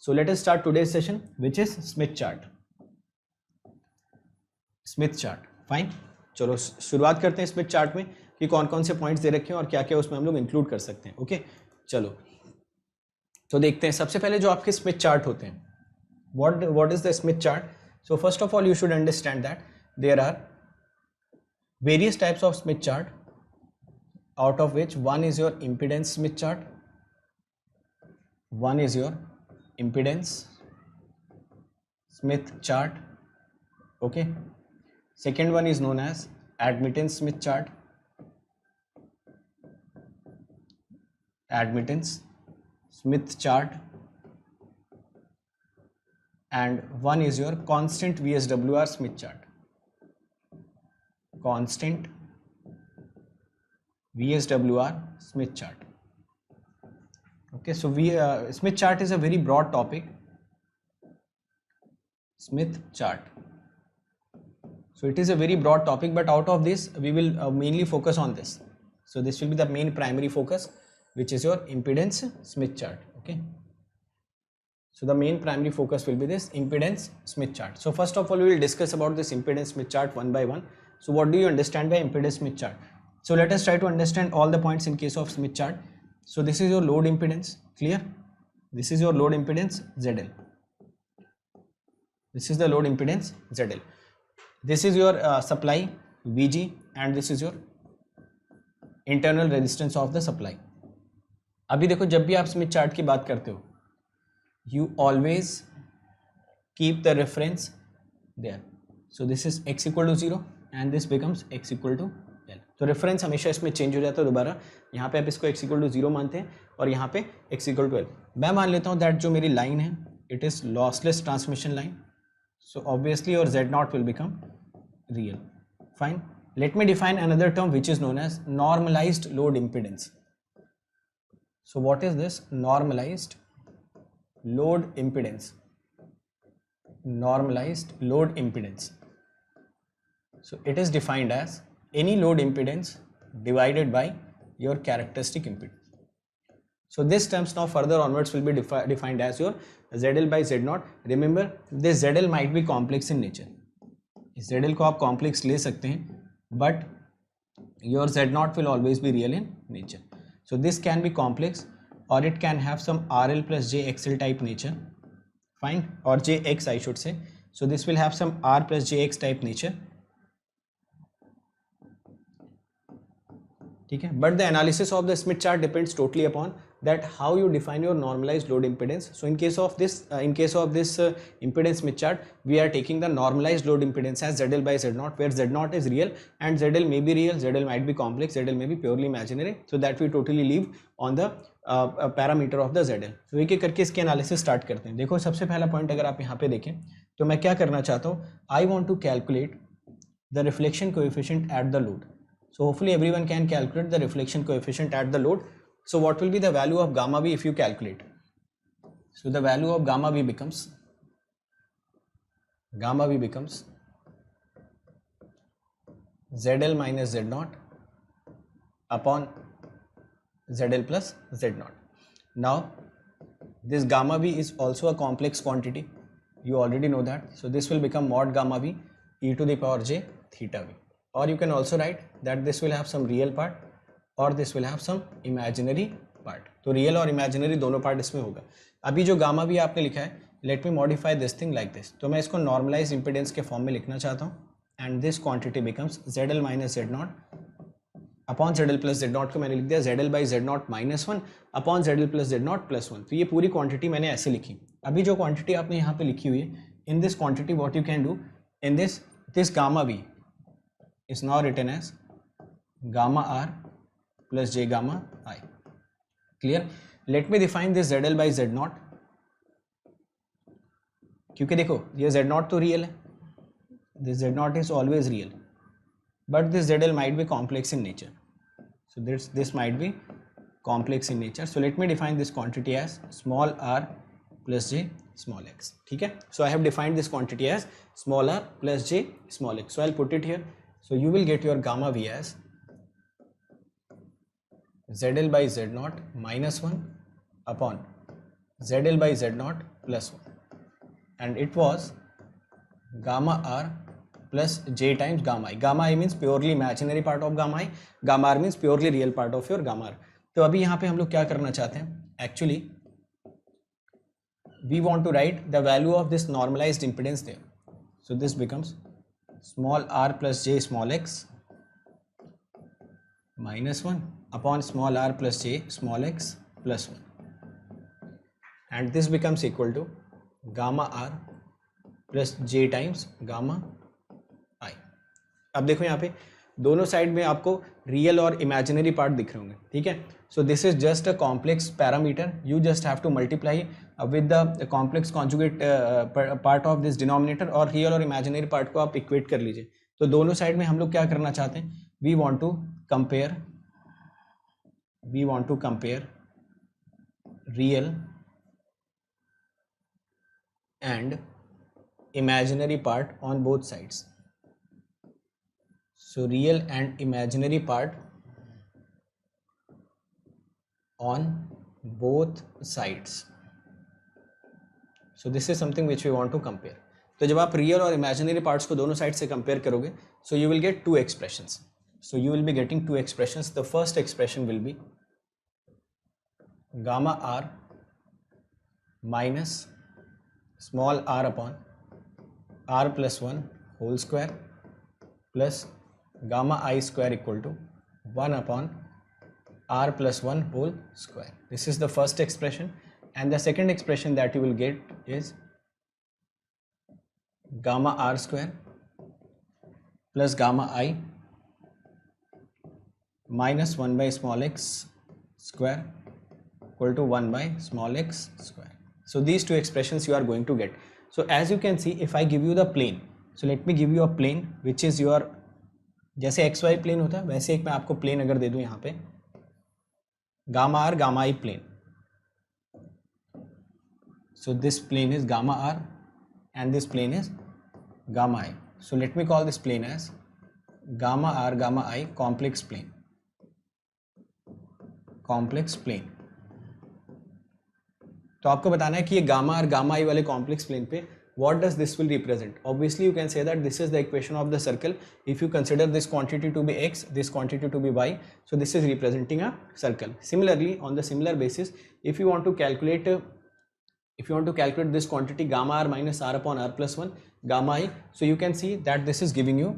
So let us start today's session, which is Smith chart. Smith chart, fine. चलो शुरुआत करते हैं Smith chart में कि कौन कौन से पॉइंट्स दे रखे हैं और क्या क्या उसमें हम लोग इंक्लूड कर सकते हैं. ओके चलो तो देखते हैं. सबसे पहले जो आपके स्मिथ चार्ट होते हैं, what is the Smith chart? So first of all you should understand that there are various types of Smith chart, out of which one is your impedance Smith chart, one is your impedance Smith chart. Okay, second one is known as admittance Smith chart, admittance Smith chart, and one is your constant VSWR Smith chart, constant VSWR Smith chart. Okay, so Smith chart is a very broad topic. Smith chart, so it is a very broad topic, but out of this we will mainly focus on this. So this will be the main primary focus, which is your impedance Smith chart. Okay, so the main primary focus will be this impedance Smith chart. So first of all we will discuss about this impedance Smith chart one by one. So what do you understand by impedance Smith chart? So let us try to understand all the points in case of Smith chart. So this is your load impedance, clear? This is your load impedance ZL. This is the load impedance ZL. This is your supply VG, and this is your internal resistance of the supply. अभी देखो जब भी आप Smith chart की बात करते हो, you always keep the reference there. So this is x equal to 0 and this becomes x equal to L. तो रेफरेंस हमेशा इसमें चेंज हो जाता है दोबारा. यहाँ पे आप इसको x equal to 0 मानते हैं और यहाँ पे x equal to L. मैं मान लेता हूँ दैट जो मेरी लाइन है it is lossless transmission line. So obviously your Z naught will become real. Fine. Let me define another term which is known as normalized load impedance. So what is this normalized load impedance? Normalized load impedance. So it is defined as any load impedance divided by your characteristic impedance. So this terms now further onwards will be defined as your ZL by Z naught. Remember this ZL might be complex in nature. इस ZL को आप complex ले सकते हैं, but your Z naught will always be real in nature. So this can be complex or it can have some RL plus JXL type nature. Fine, or JX I should say. So this will have some R plus JX type nature. ठीक है, but the analysis of the Smith chart depends totally upon that how you define your normalized load impedance. So in case of this impedance Smith chart, we are taking the normalized load impedance as ZL by Z naught, where Z naught is real and ZL may be real, ZL might be complex, ZL may be purely imaginary. So that we totally leave on the parameter of the ZL. So एक एक करके इसके analysis start करते हैं. देखो सबसे पहला point अगर आप यहाँ पे देखें तो मैं क्या करना चाहता हूँ, I want to calculate the reflection coefficient at the load. So hopefully everyone can calculate the reflection coefficient at the load. So what will be the value of gamma V if you calculate? So the value of gamma V becomes ZL minus Z naught upon ZL plus Z naught. Now this gamma V is also a complex quantity. You already know that. So this will become mod gamma V e to the power j theta V. Or you can also write that this will have some real part or this will have some imaginary part. तो real और imaginary दोनों part इसमें होगा. अभी जो gamma भी आपने लिखा है, let me modify this thing like this. तो मैं इसको normalized impedance के फॉर्म में लिखना चाहता हूँ, and this quantity becomes ZL minus Z naught upon ZL plus Z naught को मैंने लिख दिया ZL by Z naught minus 1 upon ZL plus Z naught plus 1. तो ये पूरी क्वांटिटी मैंने ऐसे लिखी. अभी जो क्वांटिटी आपने यहाँ पे लिखी हुई है, in this quantity what you can do, in this gamma V is now written as gamma R plus j gamma I. Clear? Let me define this ZL by Z naught. क्योंकि देखो ये Z naught तो real है, this Z naught is always real, but this ZL might be complex in nature. So this might be complex in nature. So let me define this quantity as small r plus j small x. ठीक है? So I have defined this quantity as small r plus j small x. So I'll put it here. So you will get your gamma V as ZL by Z naught minus 1 upon ZL by Z naught plus 1, and it was gamma R plus J times gamma I. Gamma I means purely imaginary part of gamma I, gamma R means purely real part of your gamma R. तो अभी यहाँ पे हम लोग क्या करना चाहते हैं, actually we want to write the value of this normalized impedance there. So this becomes small r plus j small x minus 1 upon small r plus j small x plus 1, and this becomes equal to gamma r plus j times gamma I. अब देखो यहाँ पे दोनों side में आपको real और imaginary part दिख रहे होंगे, ठीक है. सो this is just a complex parameter, you just have to multiply with the complex conjugate part of this denominator, और रियल और इमेजिनरी पार्ट को आप इक्वेट कर लीजिए. तो दोनों साइड में हम लोग क्या करना चाहते हैं, we want to compare real and imaginary part on both sides. So real and imaginary part on both sides. So this is something which we want to compare. तो जब आप real और imaginary parts को दोनों sides से compare करोगे, so you will get two expressions. So you will be getting two expressions. The first expression will be gamma r minus small r upon r plus 1 whole square plus gamma I square equal to 1 upon r plus 1 whole square. This is the first expression, and the second expression that you will get is gamma r square plus gamma I minus 1 by small x square equal to 1 by small x square. So these two expressions you are going to get. So as you can see, if I give you the plane, so let me give you a plane which is your, जैसे xy plane होता है वैसे एक मैं आपको plane अगर दे दूं यहाँ पे, gamma r gamma I plane. So this plane is gamma r and this plane is gamma I. So let me call this plane as gamma r gamma I complex plane. तो आपको बताना है कि ये गामा और gamma आई वाले complex plane पे what does this will represent. Obviously you can say that this is the equation of the circle. If you consider this quantity to be x, this quantity to be y, so this is representing a circle. Similarly, on the similar basis, if you want to calculate this quantity gamma r minus r upon r plus 1 gamma I, so you can see that this is giving you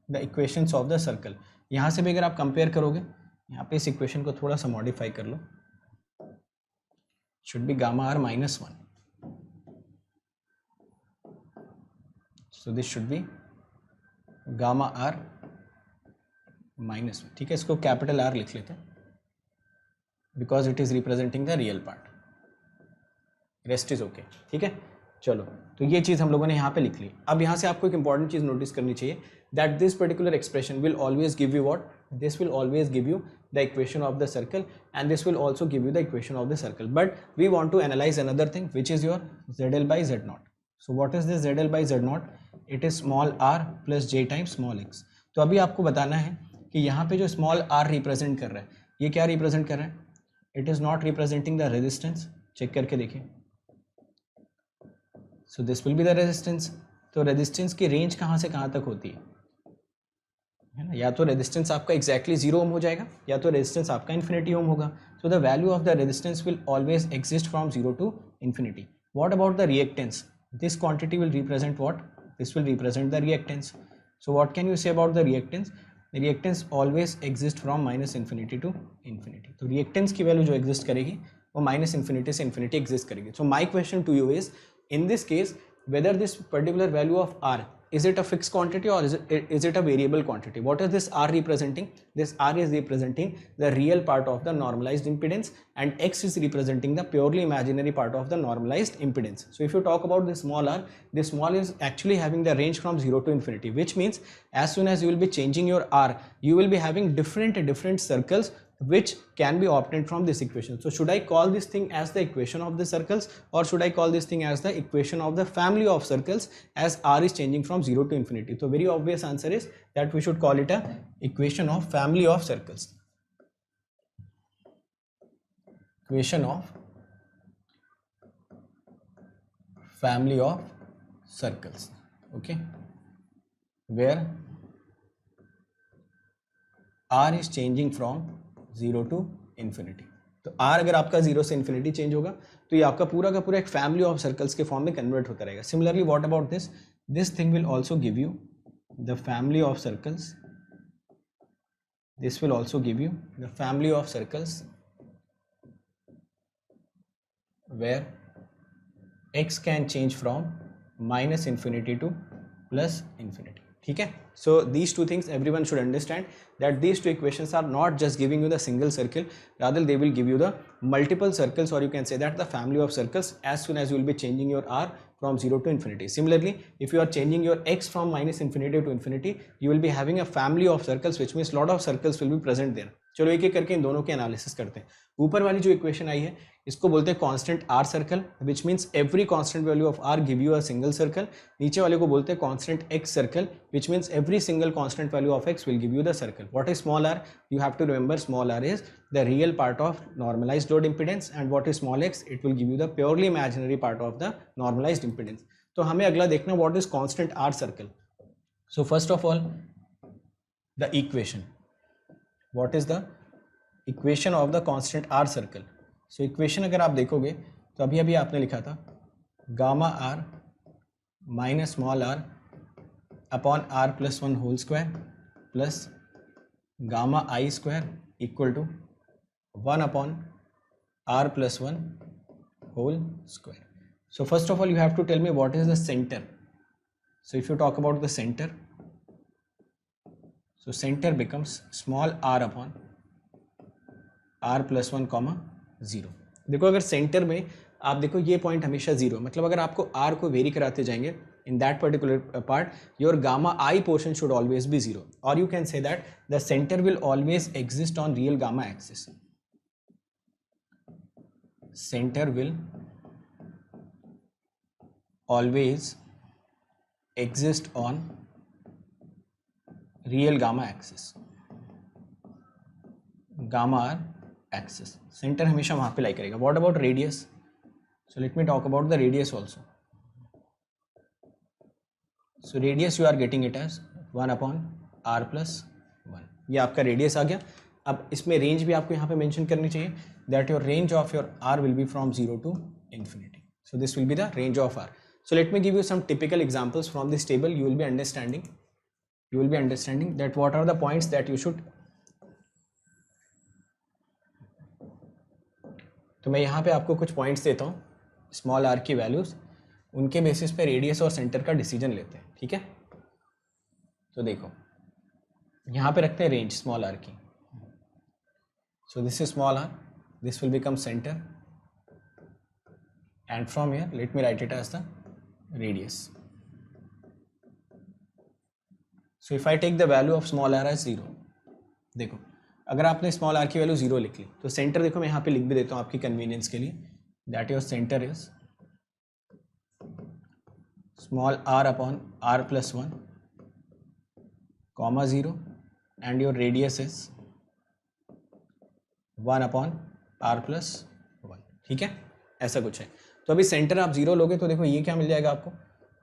the equations of the circle. यहाँ से भी अगर आप compare करोगे, यहाँ पे इस equation को थोड़ा सा मॉडिफाई कर लो, should be gamma r minus 1. So this should be gamma r minus 1. ठीक है, इसको कैपिटल R लिख लेते हैं because it is representing the real part. Rest is okay. ठीक है, चलो, तो ये चीज़ हम लोगों ने यहाँ पे लिख ली. अब यहाँ से आपको एक इंपॉर्टेंट चीज़ नोटिस करनी चाहिए, that this particular expression will always give you what? This will always give you the equation of the circle, and this will also give you the equation of the circle. But we want to analyze another thing, which is your ZL by Z naught. So what is this ZL by Z naught? It is small r plus j times small x. तो अभी आपको बताना है कि यहाँ पे जो small r represent कर रहा है, ये क्या रिप्रेजेंट कर रहा है? It is not representing the resistance. Check करके देखिए. So this will be the resistance. तो रेजिस्टेंस की रेंज कहाँ से कहाँ तक होती है ना, या तो रेजिस्टेंस आपका एग्जैक्टली 0 ओम हो जाएगा या तो रेजिस्टेंस आपका इन्फिनिटी ओम होगा. So the value of the resistance will always exist from 0 to infinity. What about the reactance? This quantity will represent what? This will represent the reactance. So what can you say about the reactance? Reactance always exist from minus infinity to infinity. तो reactance की value जो exist करेगी वो minus infinity से infinity exist करेगी. So my question to you is, in this case, whether this particular value of r, is it a fixed quantity or is it a variable quantity? What is this r representing? This r is representing the real part of the normalized impedance, and x is representing the purely imaginary part of the normalized impedance. So if you talk about this small r, this small is actually having the range from 0 to infinity, which means as soon as you will be changing your r, you will be having different circles which can be obtained from this equation. So should I call this thing as the equation of the circles, or should I call this thing as the equation of the family of circles, as r is changing from 0 to infinity? So very obvious answer is that we should call it a equation of family of circles. Equation of family of circles, okay, where r is changing from 0 to infinity. तो r अगर आपका 0 से infinity change होगा तो ये आपका पूरा का पूरा एक फैमिली ऑफ सर्कल्स के फॉर्म में कन्वर्ट होता रहेगा. Similarly what about this, this thing will also give you the family of circles, this will also give you the family of circles where x can change from minus infinity to plus infinity. ठीक है, so these two things everyone should understand that these two equations are not just giving you the single circle, rather they will give you the multiple circles, or you can say that the family of circles as soon as you will be changing your r from 0 to infinity. Similarly, if you are changing your x from minus infinity to infinity, you will be having a family of circles, which means lot of circles will be present there. चलो एक एक करके इन दोनों के analysis करते हैं. ऊपर वाली जो इक्वेशन आई है इसको बोलते हैं constant are circle, which means every constant value of R give you a single circle. नीचे वाले को बोलते हैं constant X circle, which means every single constant value of X will give you the circle. What is small R? You have to remember small R is the real part of normalised load impedance, and what is small X? It will give you the purely imaginary part of the normalised impedance. तो हमें अगला देखना what is constant are circle. So first of all the equation, what is the equation of the constant are circle. So equation अगर आप देखोगे तो अभी अभी आपने लिखा था gamma are minus small are upon are plus 1 whole square plus gamma I square equal to 1 upon are plus 1 whole square. So first of all you have to tell me what is the center. So if you talk about the center, so center becomes small r upon r plus 1 comma 0. देखो अगर centre में आप देखो ये point हमेशा 0, मतलब अगर आपको r को वेरी कराते जाएंगे in that particular part your gamma I portion should always be 0, or you can say that the center will always exist on real gamma axis. Center will always exist on real gamma axis, gamma r axis. Center हमेशा वहाँ पे लाई करेगा. What about radius? So let me talk about the radius also. So radius you are getting it as 1 upon r plus 1. ये आपका radius आ गया. अब इसमें range भी आपको यहाँ पे mention करनी चाहिए that your range of your r will be from 0 to infinity. So this will be the range of r. So let me give you some typical examples from this table. You will be understanding that what are the points that you should. तो मैं यहाँ पे आपको कुछ points देता हूँ small R की values, उनके बेसिस पे रेडियस और सेंटर का डिसीजन लेते हैं. ठीक है, तो देखो यहाँ पे रखते हैं रेंज स्मॉल आर की. So this is small R, this will become centre, and from here let me write it as the radius. So if I take the value of small r as 0, देखो अगर आपने small r की value 0 लिख ली तो centre देखो मैं यहाँ पे लिख भी देता हूँ आपकी कन्वीनियंस के लिए, that your centre is small r upon r plus 1 comma 0 and your radius is 1 upon r plus 1. ठीक है, ऐसा कुछ है. तो अभी सेंटर आप 0 लोगे तो देखो ये क्या मिल जाएगा आपको,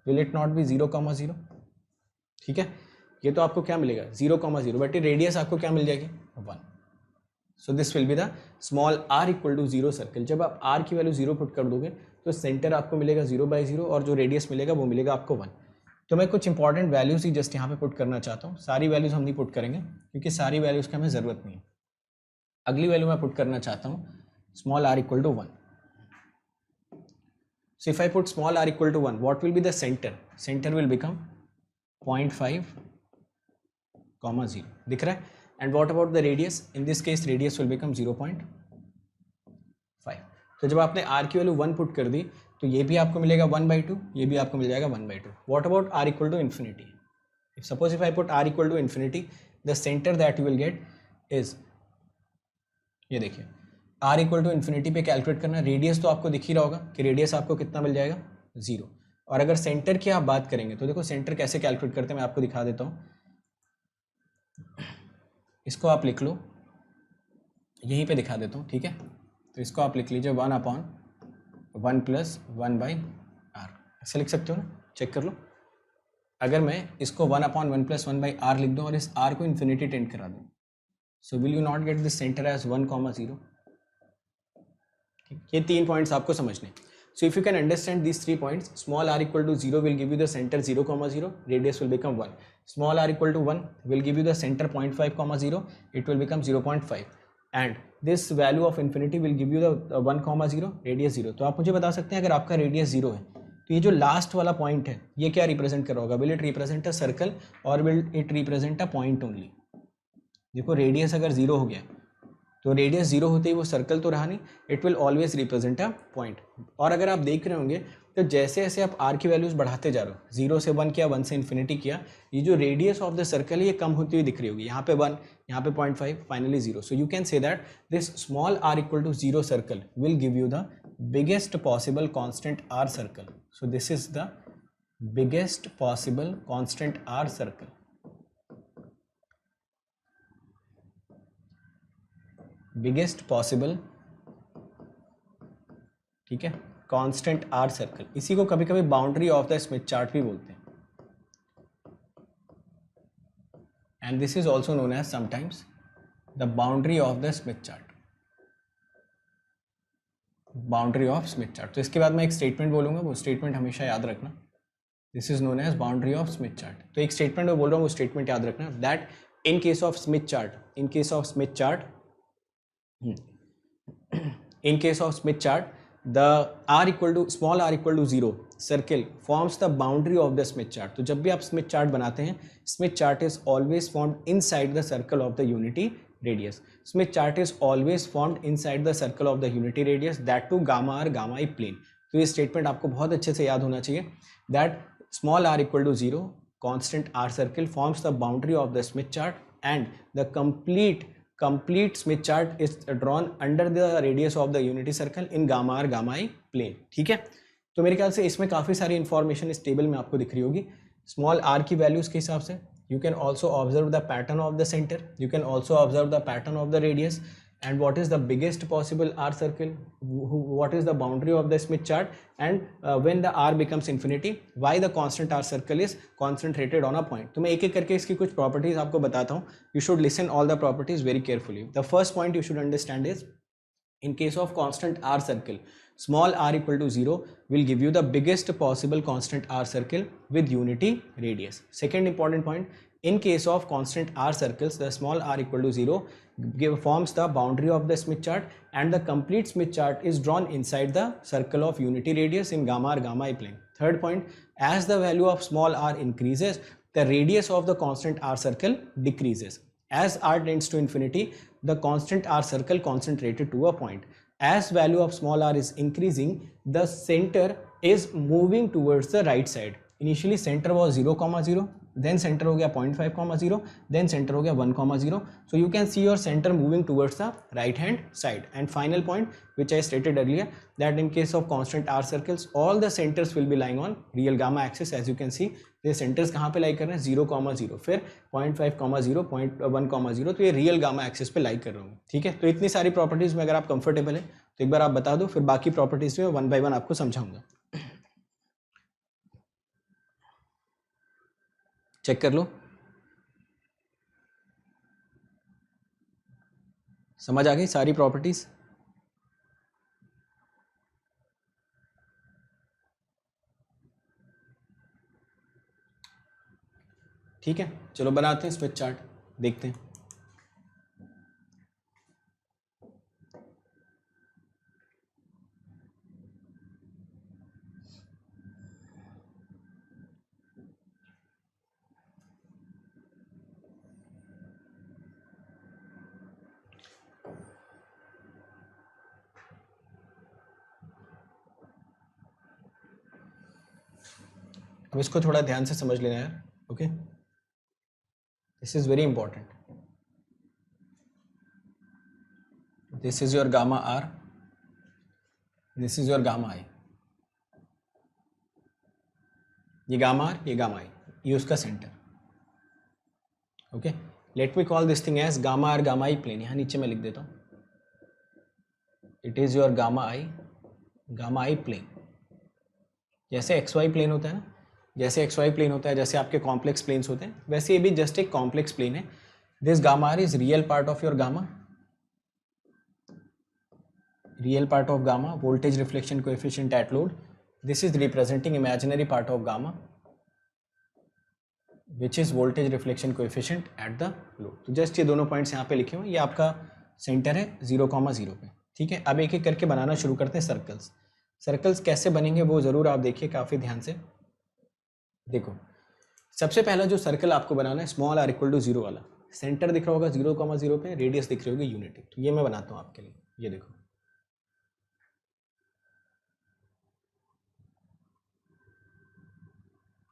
will it not be 0 comma 0. ठीक है, ये तो आपको क्या मिलेगा 0 कॉमा 0, बट रेडियस आपको क्या मिल जाएगी 1. So this will be the small r equal to 0 circle. जब आप r की वैल्यू 0 पुट कर दोगे तो सेंटर आपको मिलेगा 0/0 और जो रेडियस मिलेगा वो मिलेगा आपको 1. तो मैं कुछ इंपॉर्टेंट वैल्यूज ही जस्ट यहाँ पे पुट करना चाहता हूँ. सारी वैल्यूज हम नहीं पुट करेंगे क्योंकि सारी वैल्यूज की हमें ज़रूरत नहीं है. अगली वैल्यू मैं पुट करना चाहता हूँ small r equal to 1. So if I put small r equal to 1, what will be the center? Center will become 0.5 comma 0. दिख रहा है? And what about the radius? In this case radius will become 0.5. तो जब आपने r की value 1 put कर दी तो ये भी आपको मिलेगा 1/2, ये भी आपको मिल जाएगा 1/2. What about r equal to infinity? If suppose if I put r equal to infinity, the center that you will get is, ये देखिए r इक्वल टू इन्फिनिटी पे कैलकुलेट करना. रेडियस तो आपको दिख ही रहा होगा कि रेडियस आपको कितना मिल जाएगा 0. और अगर सेंटर की आप बात करेंगे तो देखो सेंटर कैसे कैलकुलेट करते हैं मैं आपको दिखा देता हूँ. इसको आप लिख लो, यहीं पे दिखा देता हूँ. ठीक है, तो इसको आप लिख लीजिए 1 अपॉन 1 प्लस 1/r. ऐसा लिख सकते हो ना, चेक कर लो। अगर मैं इसको 1/1 + 1/r लिख दूँ और इस r को इन्फिनिटी टेंड करा दूँ, so will you not get this centre as 1, 0? ये 3 पॉइंट्स आपको समझने। So if you can understand these 3 points, small r = 0 will give you the center 0, 0, radius will become 1. Small r = 1 will give you the center 0.5, 0, it will become 0.5. And this value of infinity will give you the 1, 0, radius 0. तो आप मुझे बता सकते हैं अगर आपका radius 0 है तो ये जो लास्ट वाला पॉइंट है ये क्या रिप्रेजेंट कर रहा होगा? Will it represent a circle और will it represent a point only? देखो रेडियस अगर 0 हो गया तो रेडियस 0 होते ही वो सर्कल तो रहा नहीं, it will always represent a point. और अगर आप देख रहे होंगे तो जैसे जैसे आप r की वैल्यूज बढ़ाते जा रहे हो, 0 से 1 किया, 1 से इन्फिनिटी किया, ये जो रेडियस ऑफ द सर्कल है ये कम होती हुई दिख रही होगी। यहाँ पे 1, यहाँ पे 0.5, finally 0। So you can say that this small r = 0 circle will give you the biggest possible constant r circle. So this is the biggest possible constant r circle. Biggest possible, ठीक है, कांस्टेंट आर सर्कल। इसी को कभी कभी boundary of the Smith chart भी बोलते हैं, and this is also known as sometimes the boundary of the Smith chart, boundary of Smith chart. तो इसके बाद मैं एक स्टेटमेंट बोलूंगा, वो स्टेटमेंट हमेशा याद रखना, this is known as boundary of Smith chart. तो एक स्टेटमेंट मैं बोल रहा हूँ, वो स्टेटमेंट याद रखना, that in case of Smith chart, in case of Smith chart, in case of Smith chart, the small r = 0 circle forms the boundary of the Smith chart. तो जब भी आप स्मिथ चार्ट बनाते हैं, Smith chart is always formed inside the circle of the unity radius. Smith chart is always formed inside the circle of the unity radius, that too gamma r, gamma I plane. तो ये statement आपको बहुत अच्छे से याद होना चाहिए, that small r = 0 constant r circle forms the boundary of the Smith chart and the complete Smith chart is drawn under the radius of the unity circle in gamma r, gamma I plane। ठीक है, तो मेरे ख्याल से इसमें काफ़ी सारी information इस टेबल में आपको दिख रही होगी स्मॉल r की वैल्यूज के हिसाब से। You can also observe the pattern of the centre, you can also observe the pattern of the radius, and what is the biggest possible r circle, what is the boundary of the Smith chart, and when the r becomes infinity, why the constant r circle is concentrated on a point। तो मैं एक एक करके इसकी कुछ properties आपको बताता हूँ, you should listen all the properties very carefully। The first point you should understand is, in case of constant r circle, small r = 0 will give you the biggest possible constant r circle with unity radius। Second important point, in case of constant r circles, the small r = 0 forms the boundary of the Smith chart and the complete Smith chart is drawn inside the circle of unity radius in gamma r, gamma I plane। Third point, as the value of small r increases, the radius of the constant r circle decreases. As r tends to infinity, the constant r circle concentrated to a point. As value of small r is increasing, the center is moving towards the right side. Initially center was 0, 0, then center हो गया 0.5, 0, then center हो गया 1, 0. So you can see your center moving towards the right hand side. And final point which I stated earlier, that in case of constant r circles, all the centers will be lying on real gamma axis। as you can see, ये centers कहाँ पे lie कर रहे हैं? 0, 0, फिर 0.5, 0, 0.1, 0, तो ये real gamma axis पे lie कर रहे होंगे। ठीक है, तो इतनी सारी प्रॉपर्टीज में अगर आप कंफर्टेबल है तो एक बार आप बता दो, फिर बाकी प्रॉपर्टीज में 1 by 1 आपको समझाऊंगा। चेक कर लो, समझ आ गई सारी प्रॉपर्टीज? ठीक है, चलो बनाते हैं स्मिथ चार्ट, देखते हैं। अब इसको थोड़ा ध्यान से समझ लेना यार, okay, this is very important. This is your gamma r, this is your gamma i, ये गामा आर, ये गामा आई, ये उसका centre. Okay, let me call this thing as gamma are, gamma I plane. यहाँ नीचे मैं लिख देता हूँ, it is your gamma I plane. जैसे एक्स वाई प्लेन होता है ना, जैसे एक्स वाई प्लेन होता है, जैसे आपके कॉम्प्लेक्स प्लेन्स होते हैं, वैसे ये भी जस्ट एक कॉम्प्लेक्स प्लेन है. This gamma r is real part of your gamma, real part of gamma, voltage reflection coefficient at load. This is representing imaginary part of gamma, which is voltage reflection coefficient at the load. तो just ये दोनों points यहाँ पे लिखे हुए, ये आपका centre है 0,0 पे. ठीक है, अब एक एक करके बनाना शुरू करते हैं सर्कल्स. सर्कल्स कैसे बनेंगे वो ज़रूर आप देखिए काफ़ी ध्यान से. देखो, सबसे पहला जो सर्कल आपको बनाना है स्मॉल आर इक्वल टू 0 वाला, सेंटर दिख रहा होगा 0,0 पे, रेडियस दिख रही होगी यूनिटी. तो ये मैं बनाता हूँ आपके लिए. ये देखो,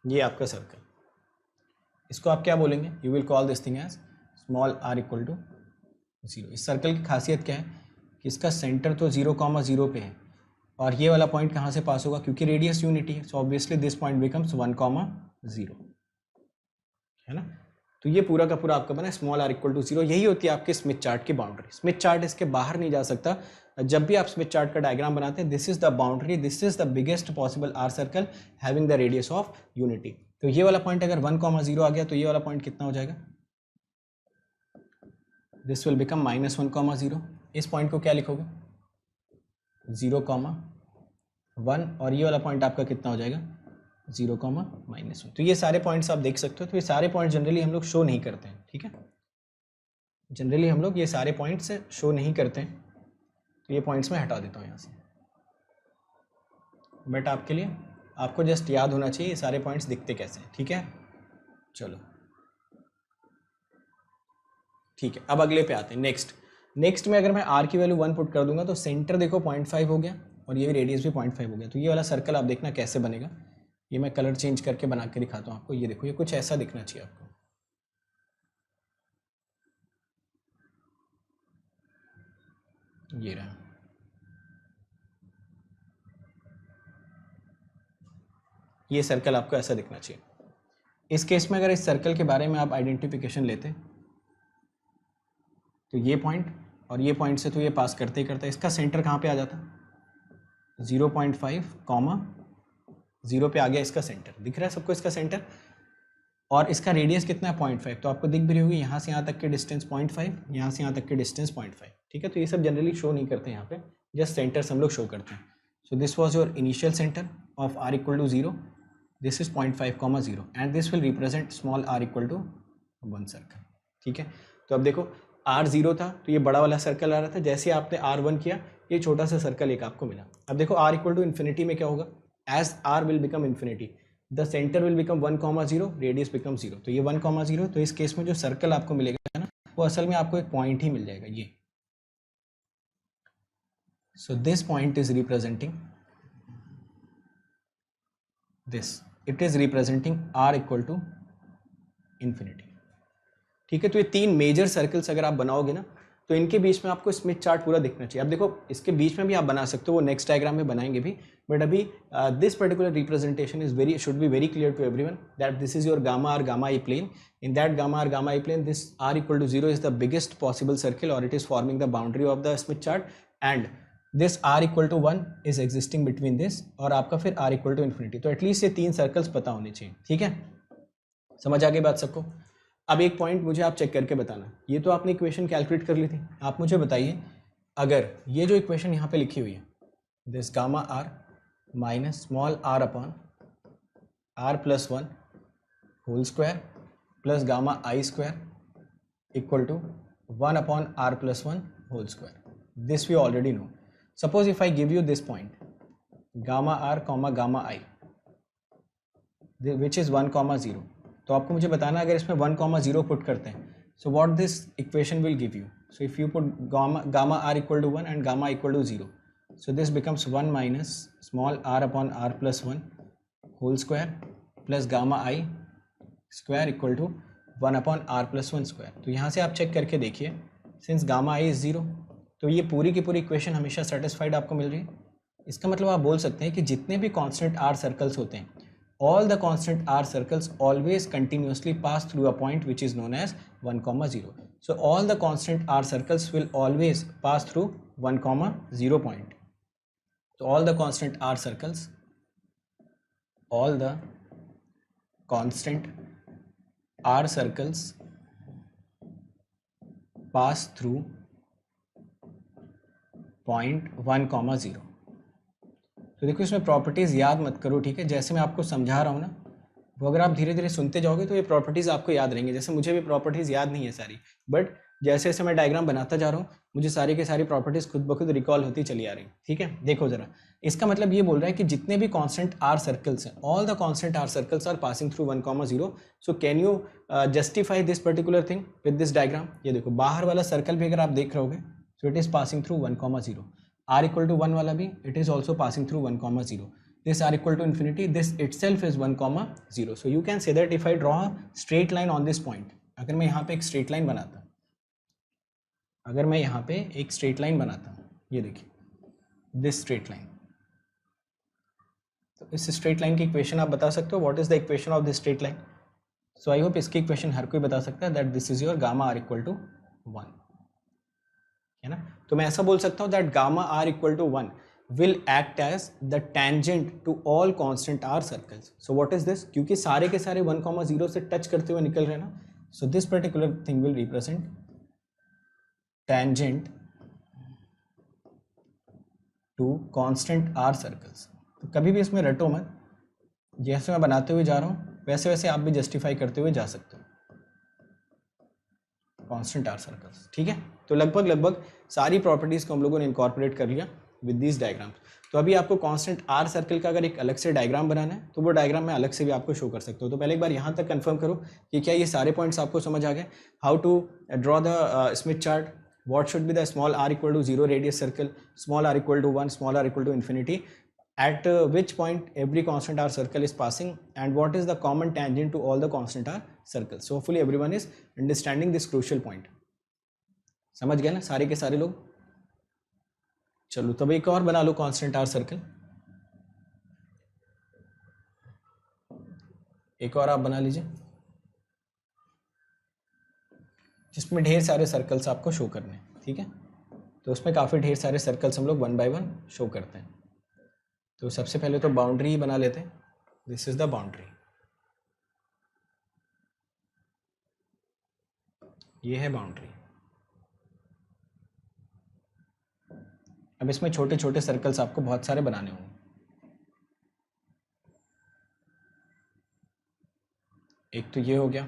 ये आपका सर्कल. इसको आप क्या बोलेंगे? You will call this thing as small r equal to 0. इस सर्कल की खासियत क्या है कि इसका सेंटर तो 0,0 पे है, और ये वाला पॉइंट कहाँ से पास होगा, क्योंकि रेडियस यूनिटी है. So obviously this point becomes 1,0, है ना. तो ये पूरा का पूरा आपका बना स्मॉल आर इक्वल टू 0. यही होती है आपके स्मिथ चार्ट की बाउंड्री. स्मिथ चार्ट इसके बाहर नहीं जा सकता. जब भी आप स्मिथ चार्ट का डायग्राम बनाते हैं, this is the boundary, this is the biggest possible are circle having the radius of unity. तो ये वाला पॉइंट अगर 1,0 आ गया तो ये वाला पॉइंट कितना हो जाएगा? This will become -1,0. इस पॉइंट को क्या लिखोगे? 0,1. और ये वाला पॉइंट आपका कितना हो जाएगा? 0,-1. तो ये सारे पॉइंट्स आप देख सकते हो. तो ये सारे पॉइंट जनरली हम लोग शो नहीं करते हैं. ठीक है, जनरली हम लोग ये सारे पॉइंट्स शो नहीं करते हैं. तो ये पॉइंट्स मैं हटा देता हूँ यहाँ से. बट आपके लिए आपको जस्ट याद होना चाहिए ये सारे पॉइंट्स दिखते कैसे हैं. ठीक है, चलो ठीक है. अब अगले पे आते हैं. नेक्स्ट में अगर मैं आर की वैल्यू 1 पुट कर दूंगा तो सेंटर देखो 0.5 हो गया, और ये भी रेडियस भी 0.5 हो गया. तो ये वाला सर्कल आप देखना कैसे बनेगा. ये मैं कलर चेंज करके बना के दिखाता हूँ आपको. ये देखो, ये कुछ ऐसा दिखना चाहिए आपको. ये रहा, ये सर्कल आपको ऐसा दिखना चाहिए. इस केस में अगर इस सर्कल के बारे में आप आइडेंटिफिकेशन लेते तो ये पॉइंट और ये पॉइंट से तो ये पास करते ही करता, इसका सेंटर कहाँ पे आ जाता? 0.5, 0 पे आ गया इसका सेंटर. दिख रहा है सबको इसका सेंटर? और इसका रेडियस कितना है? 0.5. तो आपको दिख भी रही होगी यहाँ से यहाँ तक के डिस्टेंस 0.5, यहाँ से यहाँ तक के डिस्टेंस 0.5. ठीक है, तो ये सब जनरली शो नहीं करते यहाँ पे, जस्ट सेंटर्स हम लोग शो करते हैं. So this was your initial centre of r equal to 0. This is 0.5, 0 and this will represent small r equal to 1 circle. ठीक है, तो अब देखो r 0 था तो ये बड़ा वाला सर्कल आ रहा था. जैसे आपने r1 किया, ये छोटा सा सर्कल एक आपको मिला. अब देखो r इक्वल टू इन्फिनिटी में क्या होगा? As r will become infinity, the centre will become 1,0, radius become 0. तो ये 1,0. तो इस केस में जो सर्कल आपको मिलेगा ना, वो असल में आपको एक पॉइंट ही मिल जाएगा ये. So this point is representing this, it is representing r equal to infinity. ठीक है, तो ये 3 मेजर सर्कल्स अगर आप बनाओगे ना, तो इनके बीच में आपको स्मिथ चार्ट पूरा दिखना चाहिए. अब देखो, इसके बीच में भी आप बना सकते हो, वो नेक्स्ट डायग्राम में बनाएंगे भी. बट अभी this particular representation is should be very clear to everyone that this is your gamma are gamma I plane. In that gamma are gamma I plane, this r equal to 0 is the biggest possible circle और it is forming the boundary of the Smith chart. And this r equal to 1 is existing between this और आपका फिर r equal to infinity. तो at least ये 3 circles पता होने चाहिए. ठीक है, समझ आ गई बात सबको? अब एक पॉइंट मुझे आप चेक करके बताना. ये तो आपने इक्वेशन कैलकुलेट कर ली थी. आप मुझे बताइए, अगर ये जो इक्वेशन यहाँ पे लिखी हुई है, this gamma are minus small are upon are plus 1 whole square plus gamma I square equal to 1 upon are plus 1 whole square. This we already know. Suppose if I give you this point gamma r comma gamma i which is 1,0. तो आपको मुझे बताना अगर इसमें 1,0 put करते हैं, so what this equation will give you. So if you put gamma r equal to 1 and gamma equal to 0, so this becomes 1 minus small are upon are plus 1 whole square plus gamma I square equal to 1 upon are plus 1 square. तो यहाँ से आप check करके देखिए, since gamma I is 0, तो ये पूरी की पूरी इक्वेशन हमेशा सेटिस्फाइड आपको मिल रही है. इसका मतलब आप बोल सकते हैं कि जितने भी कांस्टेंट आर सर्कल्स होते हैं, all the constant r circles always continuously pass through a point which is known as 1,0. So all the constant r circles will always pass through 1,0 point. So all the constant r circles all the constant R circles pass through point 1,0। तो देखो इसमें properties याद मत करो, ठीक है, जैसे मैं आपको समझा रहा हूँ ना, वो अगर आप धीरे धीरे सुनते जाओगे तो ये प्रॉपर्टीज़ आपको याद रहेंगी। जैसे मुझे भी प्रॉपर्टीज़ याद नहीं है सारी, बट जैसे जैसे मैं डायग्राम बनाता जा रहा हूँ मुझे सारी की सारी प्रॉपर्टीज़ खुद ब खुद रिकॉल होती चली आ रही, ठीक है। देखो जरा, इसका मतलब ये बोल रहा है कि जितने भी कांस्टेंट आर सर्कल्स हैं, all the constant r circles are passing through 1,0। So can you justify this particular thing with this diagram. ये देखो बाहर वाला सर्कल भी अगर आप देख रहे होगे, so it is passing through 1,0। r equal to 1 वाला भी it is also passing through 1,0। this r equal to infinity, this itself is 1,0। so you can say that if I draw a straight line on this point, अगर मैं यहाँ पे एक straight line बनाता हूँ, अगर मैं यहाँ पे एक स्ट्रेट लाइन बनाता हूँ, ये देखिए दिस स्ट्रेट लाइन, तो इस स्ट्रेट लाइन की इक्वेशन आप बता सकते हो, what is the equation of this straight line. So I hope इसकी इक्वेशन हर कोई बता सकता है, that this is your gamma r equal to 1, है ना। तो मैं ऐसा बोल सकता हूँ that gamma r equal to 1 will act as the tangent to all constant r circles। so what is this, क्योंकि सारे के सारे 1,0 से टच करते हुए निकल रहे हैं ना, so this particular thing will represent tangent to constant r circles। तो कभी भी इसमें रटो मत, जैसे मैं बनाते हुए जा रहा हूँ वैसे वैसे आप भी जस्टिफाई करते हुए जा सकते हो, कांस्टेंट आर सर्कल्स, ठीक है। तो लगभग सारी प्रॉपर्टीज को हम लोगों ने इनकॉर्पोरेट कर लिया विद दिस डायग्राम। तो अभी आपको कांस्टेंट आर सर्कल का अगर एक अलग से डायग्राम बनाना है तो वो डायग्राम मैं अलग से भी आपको शो कर सकता हूँ। तो पहले एक बार यहाँ तक कंफर्म करो कि क्या ये सारे पॉइंट्स आपको समझ आ गए, how to draw the Smith chart, what should be the small r equal to 0 radius circle, small r equal to 1, small r equal to infinity, at which point every constant r circle is passing, and what is the common tangent to all the constant r circles। so hopefully everyone is understanding this crucial point। समझ गए ना सारे के सारे लोग। चलो तब एक और बना लो कांस्टेंट आर सर्कल, एक और आप बना लीजिए जिसमें ढेर सारे सर्कल्स आपको शो करने हैं, ठीक है। तो उसमें काफ़ी ढेर सारे सर्कल्स हम लोग 1 बाय 1 शो करते हैं। तो सबसे पहले तो बाउंड्री ही बना लेते हैं, दिस इज द बाउंड्री, ये है बाउंड्री। अब इसमें छोटे छोटे सर्कल्स आपको बहुत सारे बनाने होंगे, एक तो ये हो गया,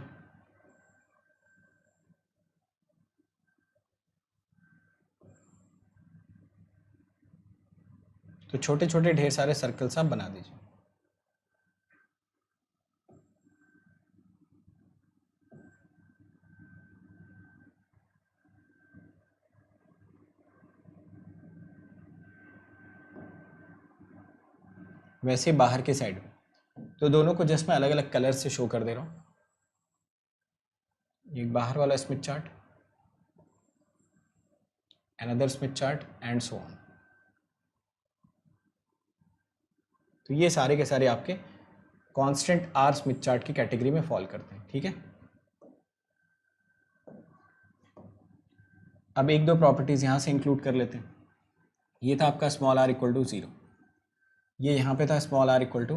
तो छोटे छोटे ढेर सारे सर्कल्स आप बना दीजिए। वैसे बाहर के साइड में, तो दोनों को जस्ट मैं अलग अलग कलर से शो कर दे रहा हूँ। एक बाहर वाला Smith chart, another Smith chart and so on. तो ये सारे के सारे आपके कांस्टेंट आर स्मिथ चार्ट की कैटेगरी में फॉल करते हैं, ठीक है। अब एक दो प्रॉपर्टीज यहाँ से इंक्लूड कर लेते हैं। ये था आपका स्मॉल आर इक्वल टू 0, ये यहाँ पे था स्मॉल आर इक्वल टू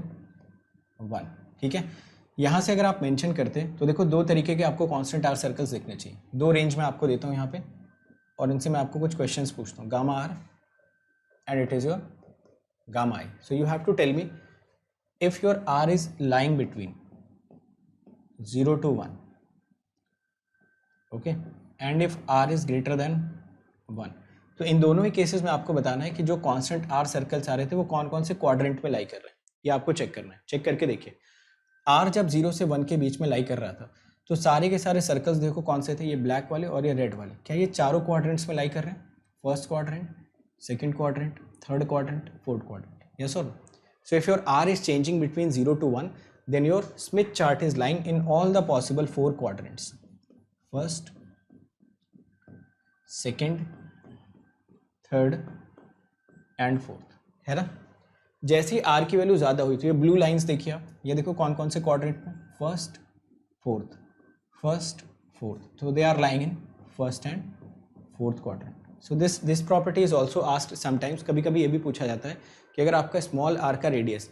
1, ठीक है। यहाँ से अगर आप मेंशन करते तो देखो दो तरीके के आपको कांस्टेंट आर सर्कल्स देखने चाहिए, दो रेंज में आपको देता हूँ यहाँ पे, और इनसे मैं आपको कुछ क्वेश्चंस पूछता हूँ, gamma r and it is your gamma i. So you have to tell me if your are is lying between 0 to 1, okay, and if r is greater than 1। तो इन दोनों ही केसेस में आपको बताना है कि जो कांस्टेंट आर सर्कल्स आ रहे थे वो कौन कौन से क्वाड्रेंट में लाई कर रहे हैं, ये आपको चेक करना है। चेक करके देखिए, आर जब 0 से 1 के बीच में लाई कर रहा था तो सारे के सारे सर्कल्स देखो कौन से थे, ये ब्लैक वाले और ये रेड वाले, क्या ये चारों क्वाड्रेंट्स में लाई कर रहे हैं, first quadrant, second quadrant, third quadrant, fourth quadrant, yes और no. So if your are is changing between 0 to 1, then your Smith chart is lying in all the possible 4 quadrants, first, second, third and fourth, है ना। जैसे ही are की value ज़्यादा हुई तो ये blue lines देखिए आप, ये देखो कौन कौन से क्वाड्रेंट में, फर्स्ट फोर्थ, फर्स्ट फोर्थ, तो they are lying in first and fourth quadrant. So this property is also asked sometimes, कभी कभी ये भी पूछा जाता है कि अगर आपका स्मॉल आर का रेडियस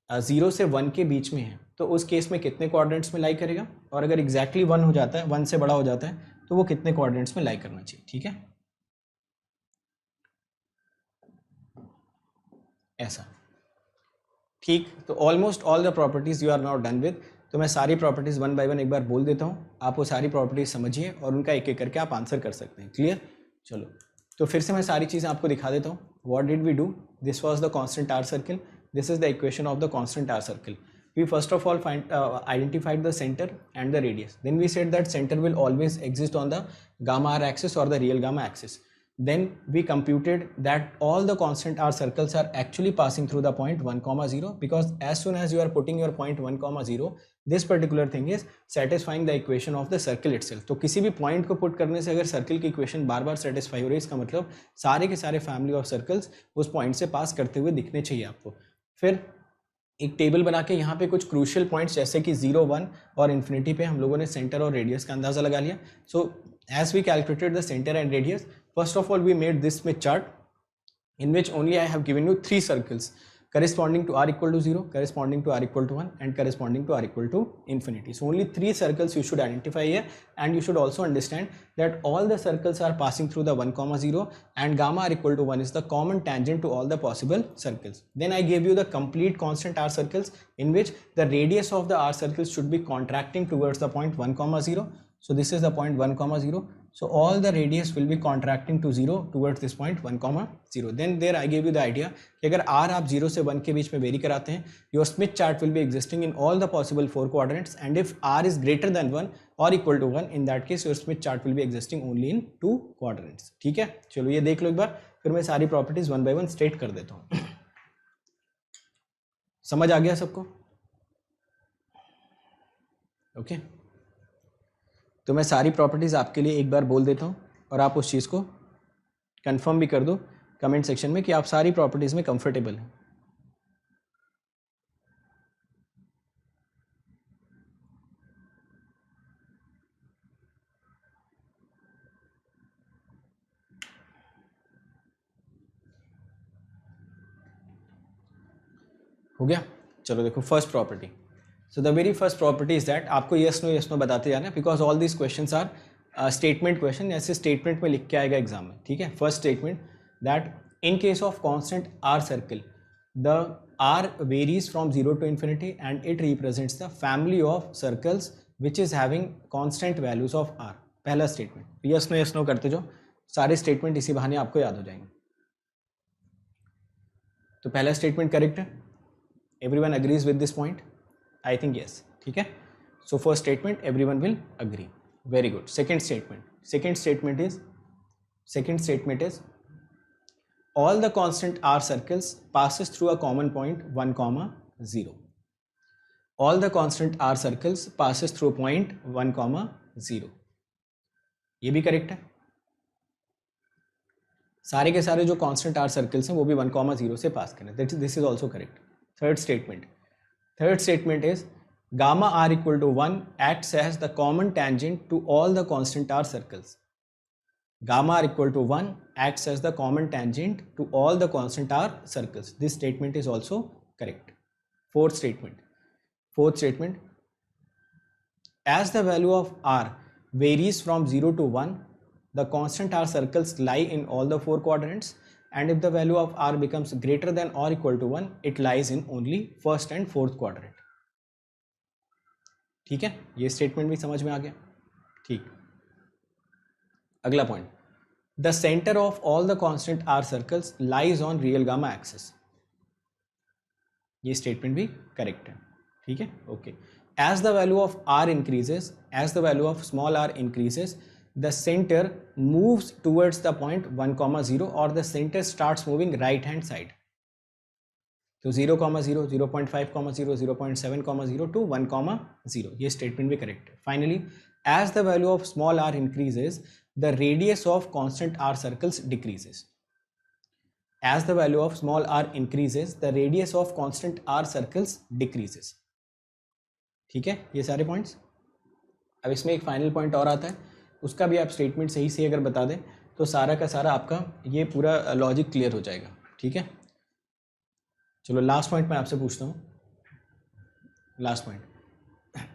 0 से 1 के बीच में है तो उस केस में कितने क्वाड्रेंट्स में लाई करेगा, और अगर एग्जैक्टली 1 हो जाता है, 1 से बड़ा हो जाता है, तो वो कितने क्वाड्रेंट्स में लाई करना चाहिए। ठीक है, ऐसा। ठीक, तो almost all the properties you are now done with. तो मैं सारी प्रॉपर्टीज वन बाय वन एक बार बोल देता हूँ, आप वो सारी प्रॉपर्टीज समझिए और उनका एक एक करके आप आंसर कर सकते हैं। क्लियर? चलो, तो फिर से मैं सारी चीज़ें आपको दिखा देता हूँ। What did we do? This was the constant r circle, this is the equation of the constant r circle. We first of all identified the center and the radius. Then we said that center will always exist on the gamma r axis or the real gamma axis. Then we computed that all the constant r circles are actually passing through the point 1 comma 0, because as soon as you are putting your point 1 comma 0, this particular thing is satisfying the equation of the circle itself. तो किसी भी point को put करने से अगर circle की equation बार बार satisfy हो रही है, इसका मतलब सारे के सारे family of circles उस point से pass करते हुए दिखने चाहिए आपको। फिर एक टेबल बना के यहाँ पे कुछ क्रूशियल पॉइंट्स जैसे कि 0, 1 और इन्फिनिटी पे हम लोगों ने सेंटर और रेडियस का अंदाजा लगा लिया। So as we calculated the centre and radius, first of all we made this Smith chart in which only I have given you 3 circles corresponding to r equal to 0, corresponding to r equal to 1 and corresponding to r equal to infinity. So only 3 circles you should identify here, and you should also understand that all the circles are passing through the 1 comma 0 and gamma r equal to 1 is the common tangent to all the possible circles. Then I gave you the complete constant r circles in which the radius of the r circles should be contracting towards the point 1 comma 0. So this is the point 1 comma 0. So all the radius will be contracting to 0 towards this point 1 comma 0. Then there I gave you the idea कि अगर r आप 0 से 1 के बीच में very कराते हैं, your Smith chart will be existing in all the possible 4 quadrants, and if r is greater than 1 or equal to 1, in that case your Smith chart will be existing only in 2 quadrants. ठीक है, चलो ये देख लो एक बार, फिर मैं सारी properties one by one state कर देता हूँ। समझ आ गया सबको? ओके, तो मैं सारी प्रॉपर्टीज़ आपके लिए एक बार बोल देता हूँ और आप उस चीज़ को कंफर्म भी कर दो कमेंट सेक्शन में कि आप सारी प्रॉपर्टीज़ में कंफर्टेबल हैं। हो गया? चलो देखो, first property. So the very first property is that, आपको यस नो बताते जाना, because all this questions are statement question, ऐसे स्टेटमेंट में लिख के आएगा एग्जाम में। ठीक है, first statement that in case of constant r circle the r varies from 0 to infinity and it represents the family of circles which is having constant values of r. पहला statement. Yes no करते जो, सारे statement इसी बहाने आपको याद हो जाएंगे। तो पहला स्टेटमेंट करेक्ट है, everyone agrees with this point? I think yes. ठीक है, so first statement everyone will agree. Very good. Second statement is all the constant r circles passes through a common point 1 comma 0. All the constant r circles passes through point 1 comma 0. ये भी correct है। सारे के सारे जो constant r circles हैं वो भी 1 comma 0 से पास करें, this is also correct. Third statement is gamma r equal to 1 acts as the common tangent to all the constant r circles. Gamma r equal to 1 acts as the common tangent to all the constant r circles. This statement is also correct. Fourth statement, as the value of r varies from 0 to 1, the constant r circles lie in all the 4 quadrants, and if the value of r becomes greater than or equal to 1, it lies in only first and fourth quadrant. ठीक है, ये statement भी समझ में आ गया। ठीक, अगला point, the centre of all the constant r circles lies on real gamma axis. ये स्टेटमेंट भी करेक्ट है। ठीक है, okay. As the value of r increases, as the value of small r increases, the center moves towards the point 1 comma 0 or the center starts moving right hand side. So 0 comma 0, 0.5 comma 0, 0.7 comma 0 to 1 comma 0. ये statement भी correct है। Finally, as the value of small r increases, the radius of constant r circles decreases. As the value of small r increases, the radius of constant r circles decreases. ठीक है, ये सारे points। अब इसमें एक final point और आता है, उसका भी आप स्टेटमेंट सही से अगर बता दें तो सारा का सारा आपका ये पूरा लॉजिक क्लियर हो जाएगा। ठीक है, चलो लास्ट पॉइंट मैं आपसे पूछता हूँ, last point,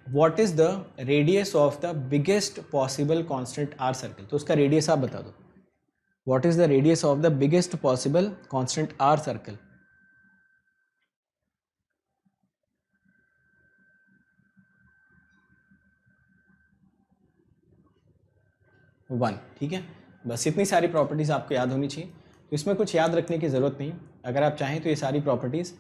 what is the radius of the biggest possible constant are circle, तो उसका रेडियस आप बता दो, what is the radius of the biggest possible constant are circle. One, ठीक है, बस इतनी सारी प्रॉपर्टीज़ आपको याद होनी चाहिए, तो इसमें कुछ याद रखने की ज़रूरत नहीं। अगर आप चाहें तो ये सारी प्रॉपर्टीज़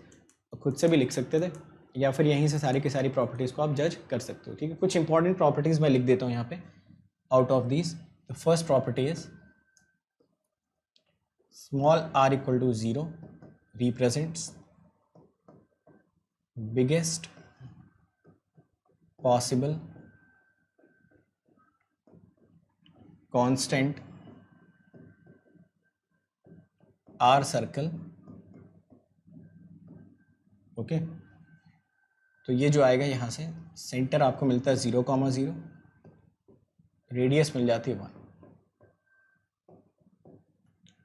खुद से भी लिख सकते थे, या फिर यहीं से सारी की सारी प्रॉपर्टीज़ को आप जज कर सकते हो, ठीक है। कुछ इंपॉर्टेंट प्रॉपर्टीज़ मैं लिख देता हूँ यहाँ पे, out of these the first property is small r equal to 0 represents biggest possible constant are circle, okay. तो ये जो आएगा यहाँ से सेंटर आपको मिलता है 0,0, रेडियस मिल जाती है 1।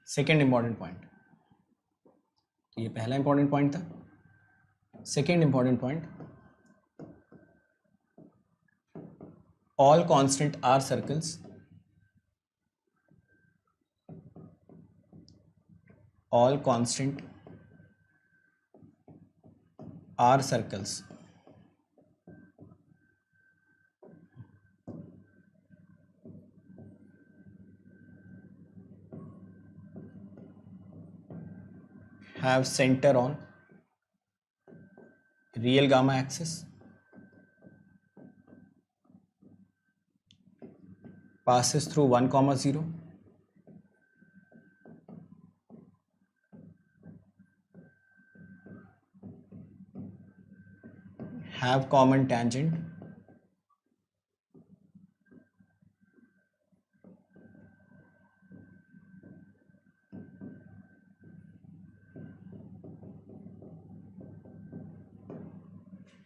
सेकेंड इंपॉर्टेंट पॉइंट, तो ये पहला इंपॉर्टेंट पॉइंट था। Second important point, all constant r circles, all constant R circles have center on real gamma axis, passes through 1,0, have common tangent,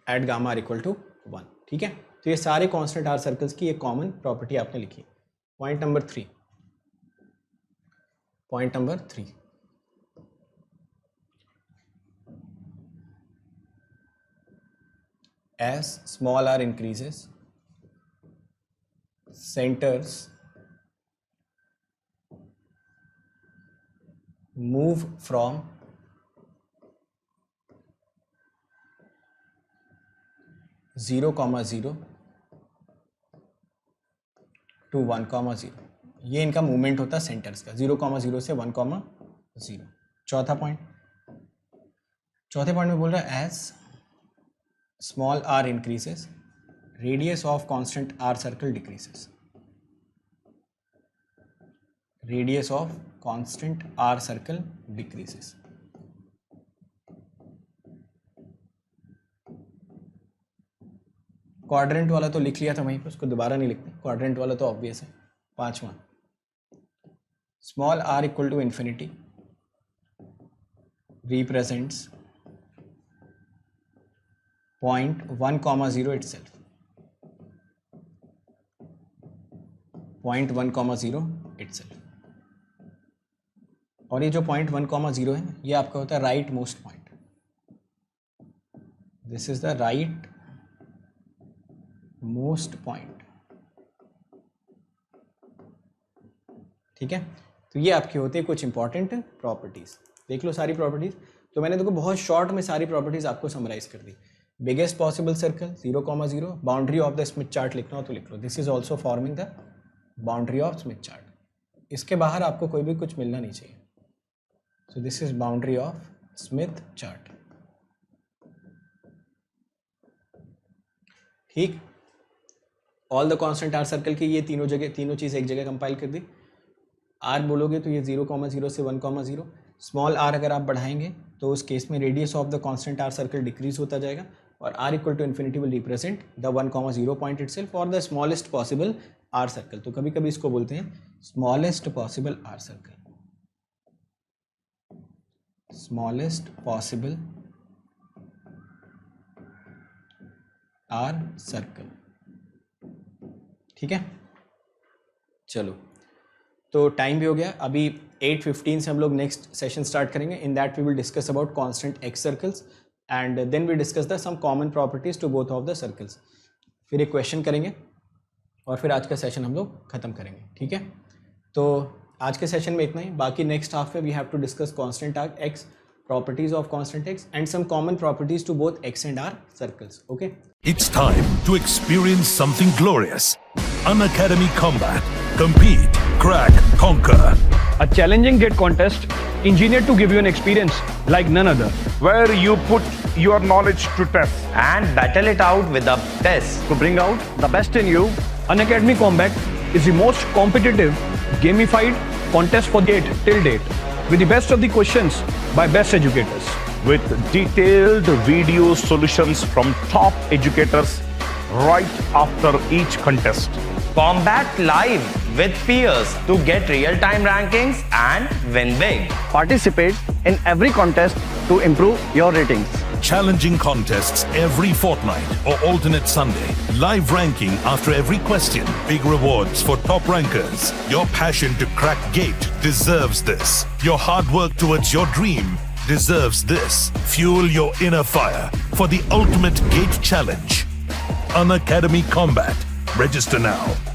at gamma r equal to 1, ठीक है। तो ये सारे constant r circles की एक common property आपने लिखी। Point number 3, point number 3, as small r increases, centers move from 0,0 to 1,0, ये इनका मूवमेंट होता है सेंटर्स का, 0,0 से 1,0। चौथा पॉइंट, चौथे पॉइंट में बोल रहा है as small r increases, radius of constant r circle decreases, radius of constant r circle decreases। Quadrant वाला तो लिख लिया था वहीं पे, उसको दोबारा नहीं लिखते, क्वाड्रेंट वाला तो ऑब्वियस है। पांचवा, small r equal to infinity represents point 1,0 itself, point 1,0 itself। और ये जो point 1,0 है ये आपका होता है right most point, this is the right most point, ठीक है। तो ये आपकी होती है कुछ इंपॉर्टेंट प्रॉपर्टीज, देख लो सारी प्रॉपर्टीज। तो मैंने देखो बहुत शॉर्ट में सारी प्रॉपर्टीज आपको समराइज कर दी। Biggest possible circle 0,0, boundary of the Smith chart लिखना हो तो लिख लो, this is also forming the boundary of Smith chart. इसके बाहर आपको कोई भी कुछ मिलना नहीं चाहिए। So this is boundary of Smith chart, ठीक। All the constant are circle की ये तीनों जगह, तीनों चीज़ एक जगह कंपाइल कर दी। आर बोलोगे तो ये 0,0 से 1,0, स्मॉल आर अगर आप बढ़ाएंगे तो उस केस में radius of the constant are circle decrease होता जाएगा, और r equal to infinity will represent the 1,0 point itself और the smallest possible are circle. तो कभी कभी इसको बोलते हैं smallest possible are circle, smallest possible are circle, ठीक है। चलो, तो टाइम भी हो गया, अभी 8:15 से हम लोग नेक्स्ट सेशन स्टार्ट करेंगे। In that we will discuss about constant x circles, and then we discuss the some common properties to both of the circles. फिर एक क्वेश्चन करेंगे और फिर आज का सेशन हम लोग ख़त्म करेंगे, ठीक है? तो आज के सेशन में इतना ही. बाकी नेक्स्ट हाफ में we have to discuss constant arc x, properties of constant x, and some common properties to both x and r circles. Okay, It's time to experience something glorious. Unacademy Combat. Compete, crack, conquer. A challenging gate contest engineered to give you an experience like none other. where you put your knowledge to test. and battle it out with the best. To bring out the best in you, Unacademy Combat is the most competitive, gamified contest for gate till date, with the best of the questions by best educators. With detailed video solutions from top educators right after each contest. Combat live with peers to get real-time rankings and win big. Participate in every contest to improve your ratings. Challenging contests every fortnight or alternate Sunday. Live ranking after every question. Big rewards for top rankers. Your passion to crack gate deserves this. Your hard work towards your dream deserves this. Fuel your inner fire for the ultimate gate challenge. Unacademy Combat. Register now.